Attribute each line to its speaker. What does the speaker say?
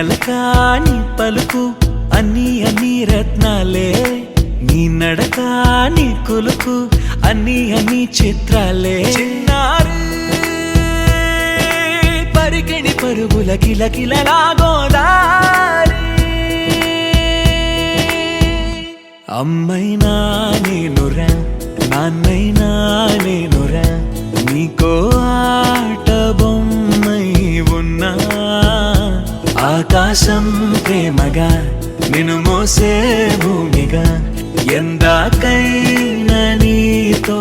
Speaker 1: నలక నీ పలుకు అన్ని అన్ని రత్నాలే, నీ నడక నీ కొలుకు అన్ని అన్ని చిత్రాలే. చిన్నారి పరికిణి పరుగుల కిలకిలలా గోదారి, అమ్మైనా నేనురా నాన్నైనా నేనురా, నీకో ఆట బొమ్మై ఉన్నా. ఆకాశం ప్రేమగా నిన్ను మోసే భూమిగా, ఎందాకైనా నీతో